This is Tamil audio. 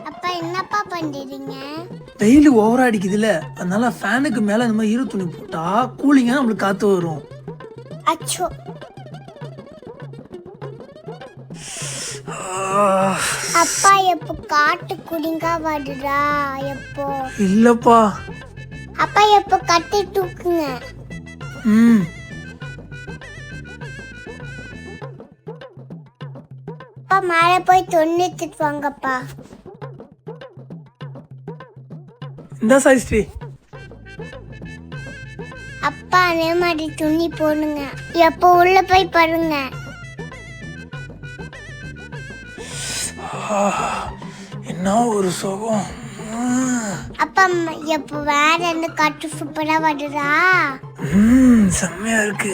அப்பா என்னப்பா பண்றீங்க? வெயில் ஓவரா அடிக்குதுல்ல, அதனால ஃபேனுக்கு மேல இந்த மாதிரி ஈர துணி போட்டா கூலிங்கா நம்மளுக்கு காத்து வரும். அச்சோ. அப்பா எப்போ காட்டு குடிங்கா வருதா? எப்போ? இல்லப்பா. அப்பா எப்போ கட்டி தூக்குங்க. அப்பா மேலே போய் துணி எடுத்துட்டு வாங்கப்பா. இந்த சாய்ஸ்ரீ. அப்பா அதே மாதிரி துணி போடுங்க. எப்போ உள்ள போய் பாருங்க. என்ன ஒரு சுகம். அப்பா எப்போ வேற என்ன காட்டு சூப்பரா வருதா? செம்மையா இருக்கு.